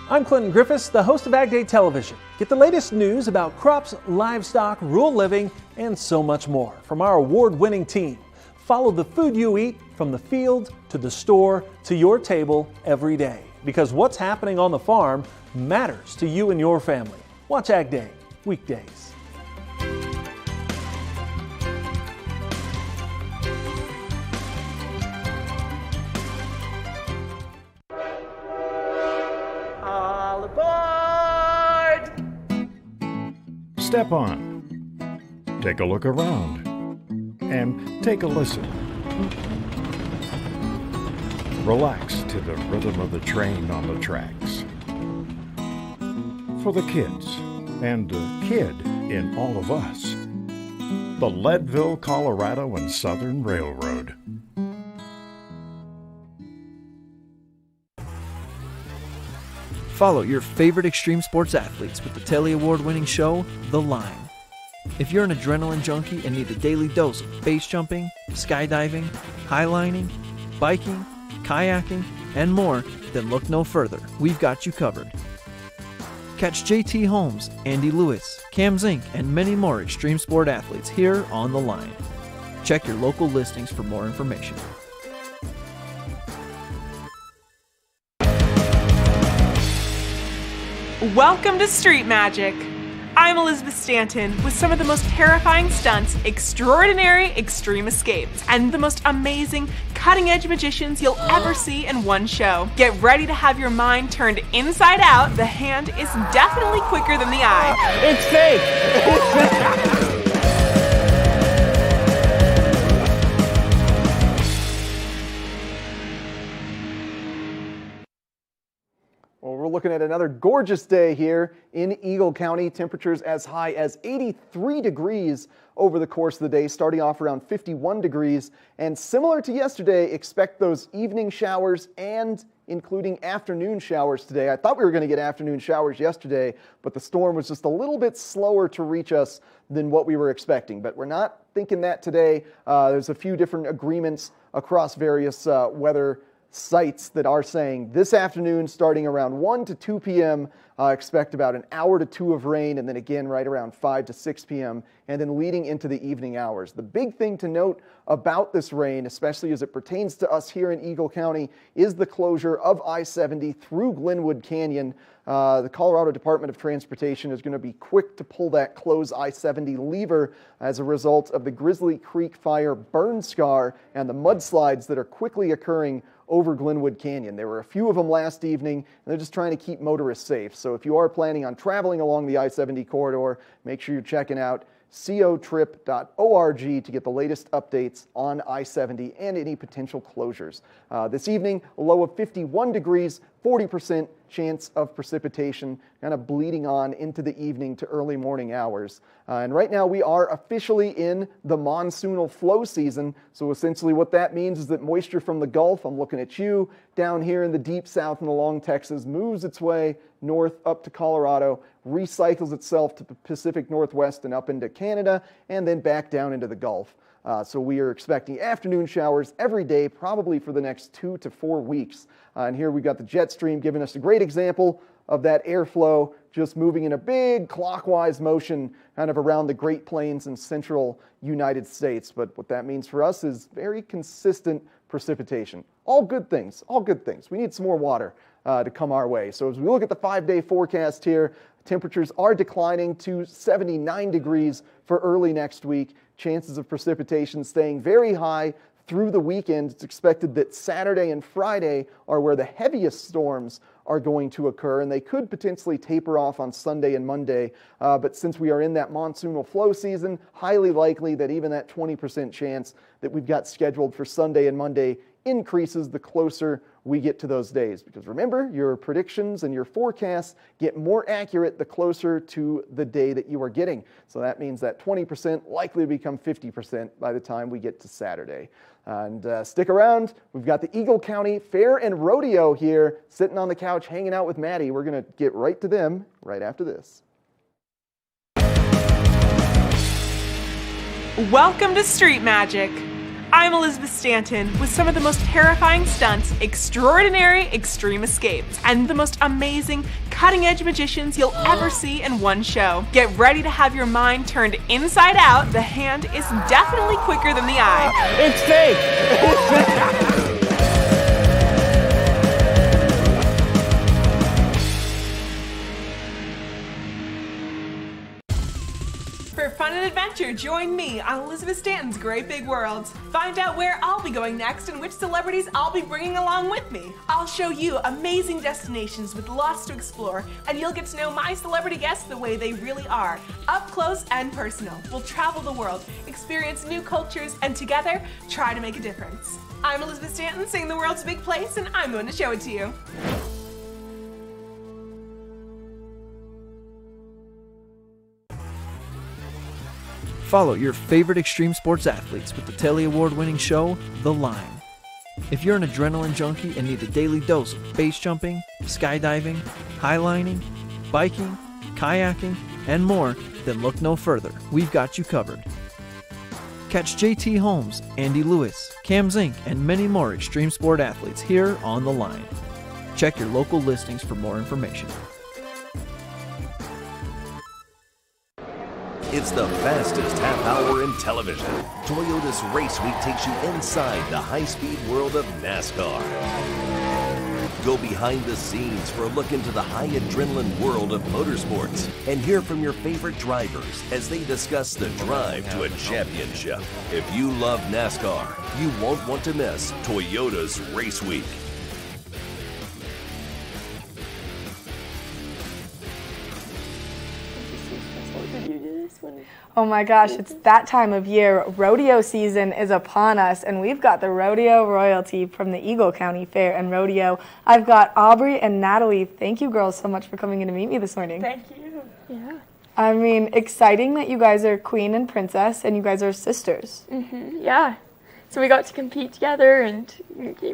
I'm Clinton Griffiths, the host of Ag Day Television. Get the latest news about crops, livestock, rural living, and so much more from our award-winning team. Follow the food you eat from the field to the store to your table every day, because what's happening on the farm matters to you and your family. Watch Ag Day weekdays. Step on. Take a look around. And take a listen. Relax to the rhythm of the train on the tracks. For the kids, and the kid in all of us. The Leadville, Colorado and Southern Railroad. Follow your favorite extreme sports athletes with the Telly Award-winning show, The Line. If you're an adrenaline junkie and need a daily dose of base jumping, skydiving, highlining, biking, kayaking, and more, then look no further. We've got you covered. Catch JT Holmes, Andy Lewis, Cam Zink, and many more extreme sport athletes here on The Line. Check your local listings for more information. Welcome to Street Magic. I'm Elizabeth Stanton with some of the most terrifying stunts, extraordinary extreme escapes, and the most amazing cutting-edge magicians you'll ever see in one show. Get ready to have your mind turned inside out. The hand is definitely quicker than the eye. It's fake! It's fake! Well, we're looking at another gorgeous day here in Eagle County. Temperatures as high as 83 degrees over the course of the day, starting off around 51 degrees. And similar to yesterday, expect those evening showers and including afternoon showers today. I thought we were going to get afternoon showers yesterday, but the storm was just a little bit slower to reach us than what we were expecting. But we're not thinking that today. There's a few different agreements across various weather sites that are saying this afternoon, starting around 1 to 2 p.m., expect about an hour to two of rain, and then again right around 5 to 6 p.m., and then leading into the evening hours. The big thing to note about this rain, especially as it pertains to us here in Eagle County, is the closure of I-70 through Glenwood Canyon. The Colorado Department of Transportation is going to be quick to pull that close I-70 lever as a result of the Grizzly Creek fire burn scar and the mudslides that are quickly occurring over Glenwood Canyon. There were a few of them last evening, and they're just trying to keep motorists safe. So if you are planning on traveling along the I-70 corridor, make sure you're checking out cotrip.org to get the latest updates on I-70 and any potential closures. This evening, a low of 51 degrees, 40% chance of precipitation, kind of bleeding on into the evening to early morning hours. And right now we are officially in the monsoonal flow season. So essentially what that means is that moisture from the Gulf, I'm looking at you, down here in the deep south and along Texas, moves its way north up to Colorado, recycles itself to the Pacific Northwest and up into Canada, and then back down into the Gulf. So we are expecting afternoon showers every day, probably for the next 2 to 4 weeks. And here we've got the jet stream giving us a great example of that airflow just moving in a big clockwise motion kind of around the Great Plains and central United States. But what that means for us is very consistent precipitation. All good things, all good things. We need some more water to come our way. So as we look at the 5-day forecast here, Temperatures are declining to 79 degrees for early next week. Chances of precipitation staying very high through the weekend. It's expected that Saturday and Friday are where the heaviest storms are going to occur, and they could potentially taper off on Sunday and Monday. But since we are in that monsoonal flow season, highly likely that even that 20% chance that we've got scheduled for Sunday and Monday increases the closer we get to those days. Because remember, your predictions and your forecasts get more accurate the closer to the day that you are getting. So that means that 20% likely to become 50% by the time we get to Saturday. And stick around. We've got the Eagle County Fair and Rodeo here, sitting on the couch hanging out with Maddie. We're going to get right to them right after this. Welcome to Street Magic. I'm Elizabeth Stanton with some of the most terrifying stunts, extraordinary extreme escapes, and the most amazing cutting-edge magicians you'll ever see in one show. Get ready to have your mind turned inside out. The hand is definitely quicker than the eye. It's fake! For fun and adventure, join me on Elizabeth Stanton's Great Big World. Find out where I'll be going next and which celebrities I'll be bringing along with me. I'll show you amazing destinations with lots to explore, and you'll get to know my celebrity guests the way they really are, up close and personal. We'll travel the world, experience new cultures, and together, try to make a difference. I'm Elizabeth Stanton, saying the world's a big place, and I'm going to show it to you. Follow your favorite extreme sports athletes with the Telly Award-winning show, The Line. If you're an adrenaline junkie and need a daily dose of base jumping, skydiving, highlining, biking, kayaking, and more, then look no further. We've got you covered. Catch JT Holmes, Andy Lewis, Cam Zink, and many more extreme sport athletes here on The Line. Check your local listings for more information. It's the fastest half hour in television. Toyota's Race Week takes you inside the high-speed world of NASCAR. Go behind the scenes for a look into the high adrenaline world of motorsports and hear from your favorite drivers as they discuss the drive to a championship. If you love NASCAR, you won't want to miss Toyota's Race Week. Oh my gosh, it's that time of year. Rodeo season is upon us, and we've got the rodeo royalty from the Eagle County Fair and Rodeo. I've got Aubrey and Natalie. Thank you girls so much for coming in to meet me this morning. Thank you. Yeah. I mean, exciting that you guys are queen and princess, and you guys are sisters. Yeah. So we got to compete together, and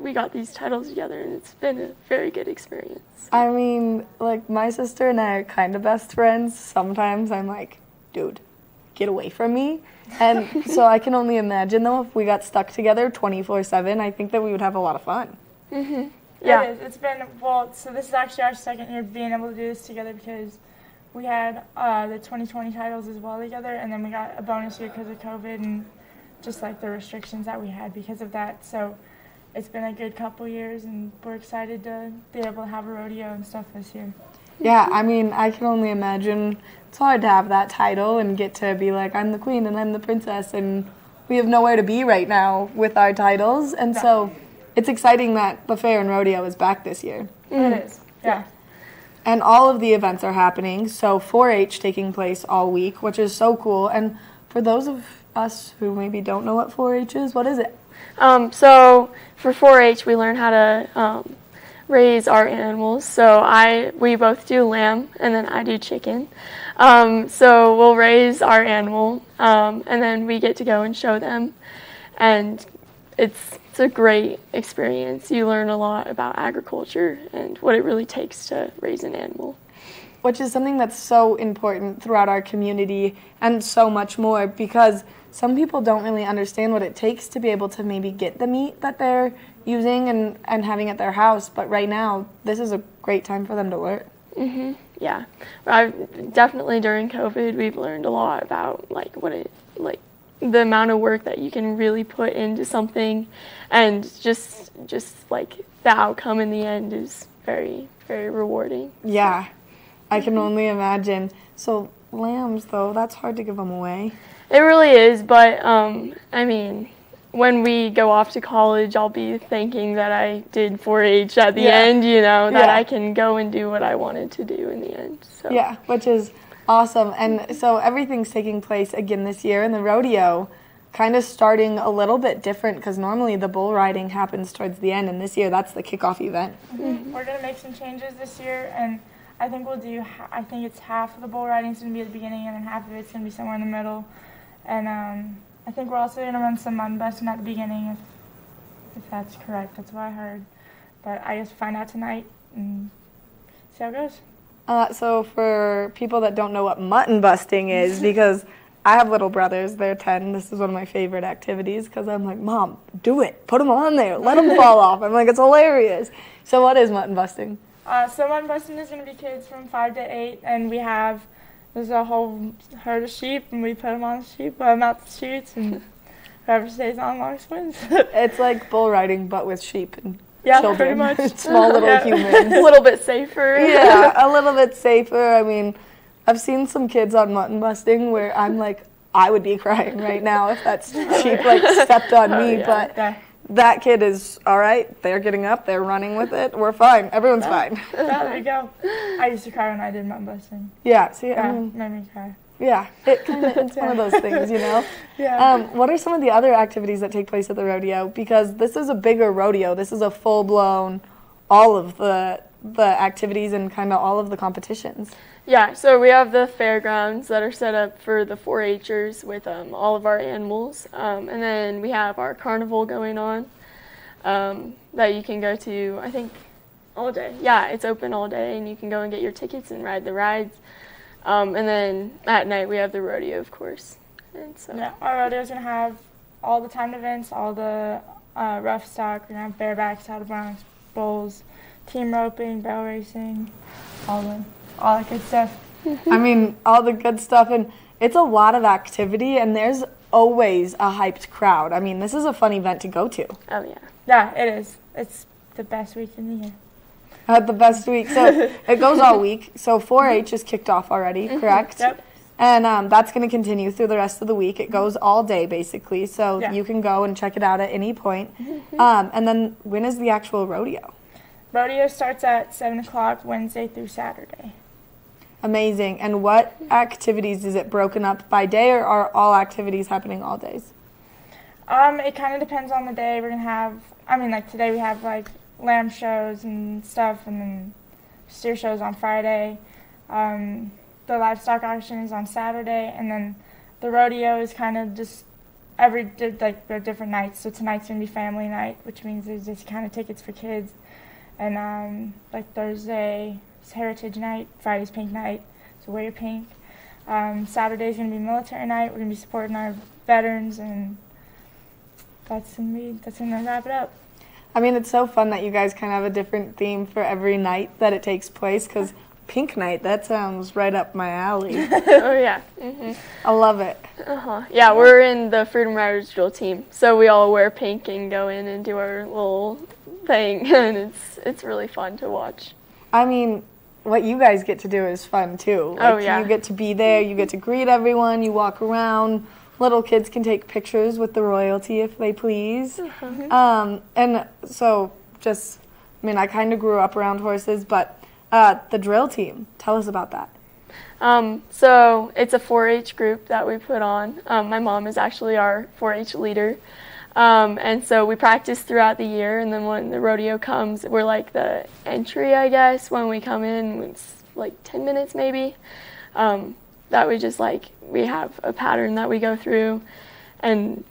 we got these titles together, and it's been a very good experience. I mean, like, my sister and I are kind of best friends. Sometimes I'm like, dude, get away from me. And so I can only imagine, though, if we got stuck together 24/7, I think that we would have a lot of fun. Yeah. It is. It's been, well, so this is actually our second year being able to do this together because we had the 2020 titles as well together, and then we got a bonus year because of COVID and just like the restrictions that we had because of that. So it's been a good couple years, and we're excited to be able to have a rodeo and stuff this year. Yeah, I mean, I can only imagine it's hard to have that title and get to be like, I'm the queen and I'm the princess, and we have nowhere to be right now with our titles. And so it's exciting that the fair and rodeo is back this year. It is, yeah. And all of the events are happening. So 4-H taking place all week, which is so cool. And for those of us who maybe don't know what 4-H is, what is it? So for 4-H, we learn how to raise our animals. So we both do lamb, and then I do chicken. So we'll raise our animal, and then we get to go and show them. And it's a great experience. You learn a lot about agriculture and what it really takes to raise an animal. Which is something that's so important throughout our community and so much more, because some people don't really understand what it takes to be able to maybe get the meat that they're using and having at their house. But right now, this is a great time for them to learn. Yeah. Definitely during COVID, we've learned a lot about the amount of work that you can really put into something, and just like the outcome in the end is very, very rewarding. Yeah. I can only imagine. So lambs, though, that's hard to give them away. It really is, but I mean, when we go off to college, I'll be thinking that I did 4-H at the end, you know, that I can go and do what I wanted to do in the end. So. Yeah, which is awesome. And so everything's taking place again this year, and the rodeo kind of starting a little bit different because normally the bull riding happens towards the end, and this year that's the kickoff event. We're going to make some changes this year, and I think we'll do, I think it's half of the bull riding is going to be at the beginning, and then half of it's going to be somewhere in the middle. And I think we're also going to run some mutton busting at the beginning, if that's correct. That's what I heard. But I guess find out tonight and see how it goes. So for people that don't know what mutton busting is, because I have little brothers, they're 10. This is one of my favorite activities because I'm like, Mom, do it. Put them on there. Let them fall off. I'm like, it's hilarious. So what is mutton busting? So mutton busting is going to be kids from 5 to 8, and there's a whole herd of sheep, and we put them on the sheep, put them out the chutes, and whoever stays on longest wins. It's like bull riding, but with sheep and children. Pretty much. Small little humans. A little bit safer. Yeah, a little bit safer. I mean, I've seen some kids on mutton busting where I'm like, I would be crying right now if that sheep like stepped on me, but that kid is all right. They're getting up, they're running with it. We're fine. Everyone's fine. There you go. I used to cry when I did mutton busting. Yeah, see, Made me cry. Yeah, it's one of those things, you know? Yeah. What are some of the other activities that take place at the rodeo? Because this is a bigger rodeo. This is a full-blown, all of the activities and kind of all of the competitions. Yeah, so we have the fairgrounds that are set up for the 4-H'ers with all of our animals. And then we have our carnival going on that you can go to, I think, all day. Yeah, it's open all day, and you can go and get your tickets and ride the rides. And then at night we have the rodeo, of course. And so yeah, our rodeo is going to have all the timed events, all the rough stock. We're going to have barebacks, saddle broncs, bulls, team roping, barrel racing, all that good stuff. I mean, all the good stuff, and it's a lot of activity, and there's always a hyped crowd. I mean, this is a fun event to go to. Oh, yeah. Yeah, it is. It's the best week in the year. The best week. So it goes all week. So 4-H is kicked off already, correct? Yep. And that's going to continue through the rest of the week. It goes all day, basically, so you can go and check it out at any point. And then when is the actual rodeo? Rodeo starts at 7 o'clock Wednesday through Saturday. Amazing. And what activities is it broken up by day, or are all activities happening all days? It kind of depends on the day. We're going to have, like today we have like lamb shows and stuff, and then steer shows on Friday. The livestock auction is on Saturday, and then the rodeo is kind of just they're different nights. So tonight's going to be family night, which means there's just kind of tickets for kids. And like Thursday is heritage night, Friday's pink night, so wear your pink. Saturday's going to be military night. We're going to be supporting our veterans, and that's going to wrap it up. I mean, it's so fun that you guys kind of have a different theme for every night that it takes place, because pink night, that sounds right up my alley. Oh, yeah. Mm-hmm. I love it. Yeah, we're in the Freedom Riders drill team, so we all wear pink and go in and do our little thing, and it's really fun to watch. I mean, what you guys get to do is fun, too. Like, you get to be there, you get to greet everyone, you walk around. Little kids can take pictures with the royalty if they please. And so I kind of grew up around horses, but the drill team, tell us about that. So it's a 4-H group that we put on. My mom is actually our 4-H leader. And so we practice throughout the year, and then when the rodeo comes, we're like the entry, I guess. When we come in, it's like 10 minutes maybe. That we have a pattern that we go through, and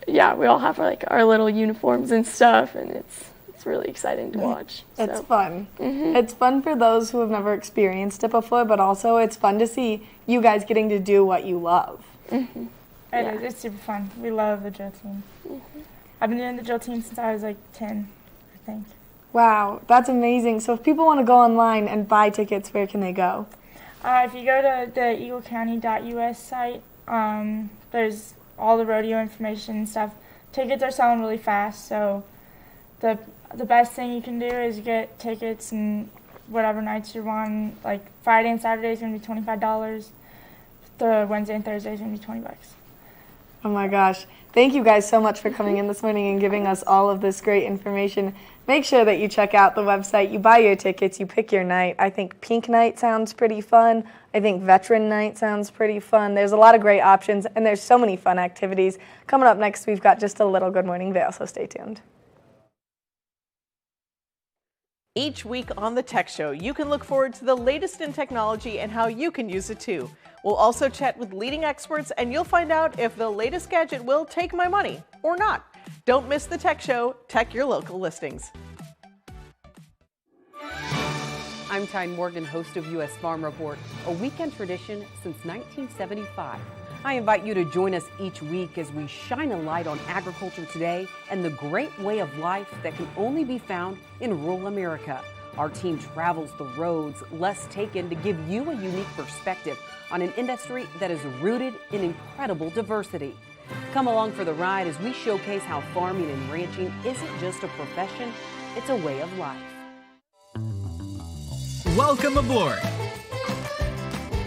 yeah, we all have our little uniforms and stuff, and it's really exciting to watch. It's fun. It's fun for those who have never experienced it before, but also it's fun to see you guys getting to do what you love. It's super fun. We love the drill team. I've been doing the drill team since I was like 10, I think. Wow, that's amazing. So if people want to go online and buy tickets, where can they go? If you go to the eaglecounty.us site, there's all the rodeo information and stuff. Tickets are selling really fast, so the best thing you can do is get tickets and whatever nights you want. Like Friday and Saturday is going to be $25. The Wednesday and Thursday is going to be $20. Oh my gosh. Thank you guys so much for coming in this morning and giving us all of this great information. Make sure that you check out the website, you buy your tickets, you pick your night. I think Pink Night sounds pretty fun. I think Veteran Night sounds pretty fun. There's a lot of great options, and there's so many fun activities. Coming up next, we've got just a little Good Morning Vail, so stay tuned. Each week on the Tech Show, you can look forward to the latest in technology and how you can use it too. We'll also chat with leading experts, and you'll find out if the latest gadget will take my money or not. Don't miss the Tech Show. Tech your local listings. I'm Tyne Morgan, host of U.S. Farm Report, a weekend tradition since 1975. I invite you to join us each week as we shine a light on agriculture today and the great way of life that can only be found in rural America. Our team travels the roads less taken to give you a unique perspective on an industry that is rooted in incredible diversity. Come along for the ride as we showcase how farming and ranching isn't just a profession, it's a way of life. Welcome aboard.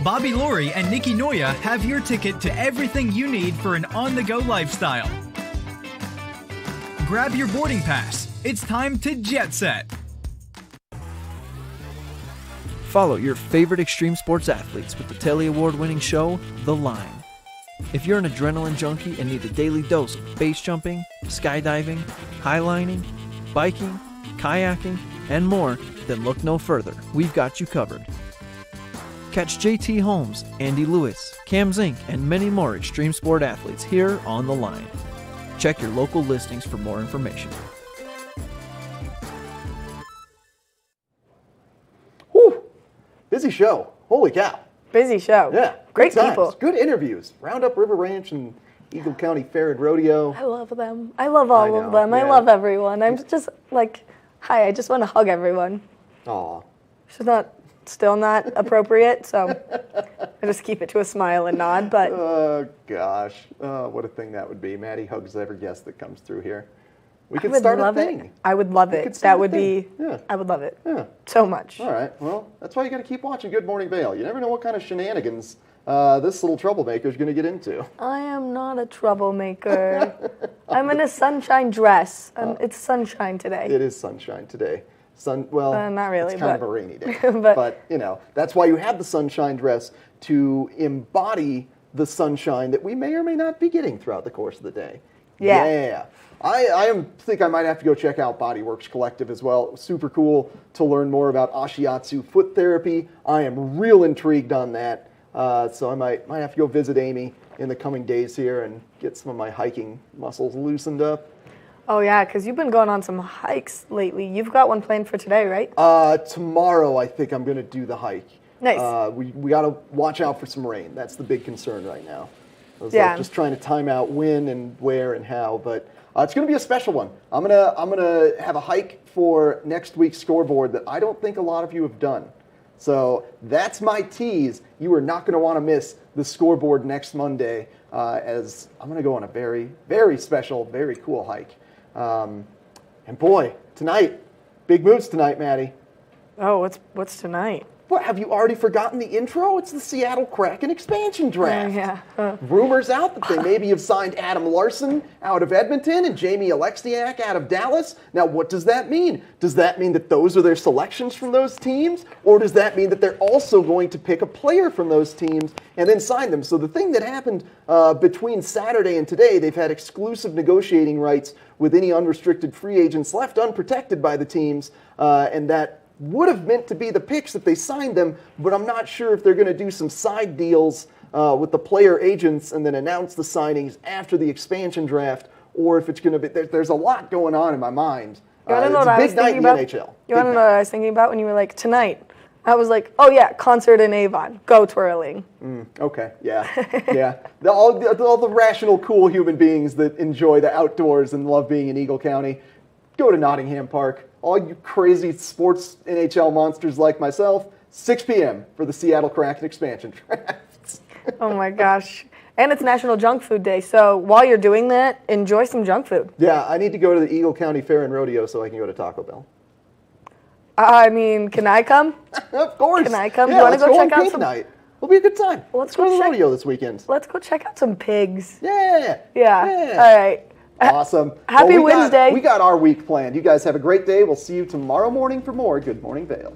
Bobby Laurie and Nikki Noya have your ticket to everything you need for an on-the-go lifestyle. Grab your boarding pass. It's time to jet set. Follow your favorite extreme sports athletes with the Telly Award-winning show, The Line. If you're an adrenaline junkie and need a daily dose of base jumping, skydiving, highlining, biking, kayaking, and more, then look no further. We've got you covered. Catch JT Holmes, Andy Lewis, Cam Zink, and many more extreme sport athletes here on The Line. Check your local listings for more information. Whew. Busy show. Holy cow. Busy show. Yeah. Great good times. people. Good interviews. Roundup River Ranch and Eagle County Fair and Rodeo. I love them. I love all of them. Yeah. I love everyone. I'm just like, hi, I just want to hug everyone. Aw. She's still not appropriate, so I just keep it to a smile and nod. But oh gosh, what a thing that would be. Maddie hugs every guest that comes through here. We could I would start a love thing. it. I would love it. That would be. Yeah. I would love it. Yeah. So much. All right. Well, that's why you got to keep watching Good Morning Vail. You never know what kind of shenanigans this little troublemaker is going to get into. I am not a troublemaker. I'm in a sunshine dress. It's sunshine today. It is sunshine today. Not really. It's kind of a rainy day. but you know, that's why you have the sunshine dress to embody the sunshine that we may or may not be getting throughout the course of the day. Yeah. I think I might have to go check out Bodyworks Collective as well. It was super cool to learn more about Ashiatsu foot therapy. I am real intrigued on that. So I might have to go visit Amy in the coming days here and get some of my hiking muscles loosened up. Oh yeah, because you've been going on some hikes lately. You've got one planned for today, right? Tomorrow I think I'm going to do the hike. Nice. We got to watch out for some rain. That's the big concern right now. I was just trying to time out when and where and how, but it's going to be a special one. I'm gonna have a hike for next week's Scoreboard that I don't think a lot of you have done. So that's my tease. You are not going to want to miss the Scoreboard next Monday, as I'm going to go on a very, very special, very cool hike. And boy, tonight, big moves tonight, Maddie. Oh, what's tonight? What, have you already forgotten the intro? It's the Seattle Kraken expansion draft. Yeah. Rumors out that they maybe have signed Adam Larson out of Edmonton and Jamie Alexiak out of Dallas. Now, what does that mean? Does that mean that those are their selections from those teams? Or does that mean that they're also going to pick a player from those teams and then sign them? So the thing that happened between Saturday and today, they've had exclusive negotiating rights with any unrestricted free agents left unprotected by the teams, and that would have meant to be the picks if they signed them, but I'm not sure if they're going to do some side deals with the player agents and then announce the signings after the expansion draft, or if it's going to be, there's a lot going on in my mind. You want to know what I was thinking about? You want to know what I was thinking about when you were like, tonight? I was like, oh yeah, concert in Avon. Go twirling. Okay, yeah, yeah. All the rational, cool human beings that enjoy the outdoors and love being in Eagle County, go to Nottingham Park. All you crazy sports NHL monsters like myself, 6 p.m. for the Seattle Kraken expansion draft. Oh my gosh. And it's National Junk Food Day, so while you're doing that, enjoy some junk food. Yeah, I need to go to the Eagle County Fair and Rodeo so I can go to Taco Bell. I mean, can I come? Of course. Can I come? Yeah, Do you want to let's go on check out pig some? night. It'll be a good time. Let's go to the check- rodeo this weekend. Let's go check out some pigs. Yeah. Yeah. All right. Awesome. Happy we Wednesday. We got our week planned. You guys have a great day. We'll see you tomorrow morning for more Good Morning Vail.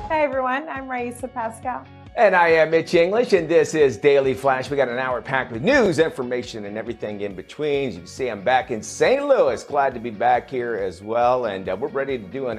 Hey everyone, I'm Raisa Pascal. And I am Mitch English, and this is Daily Flash. We got an hour packed with news, information, and everything in between. As you can see, I'm back in St. Louis. Glad to be back here as well, and we're ready to do an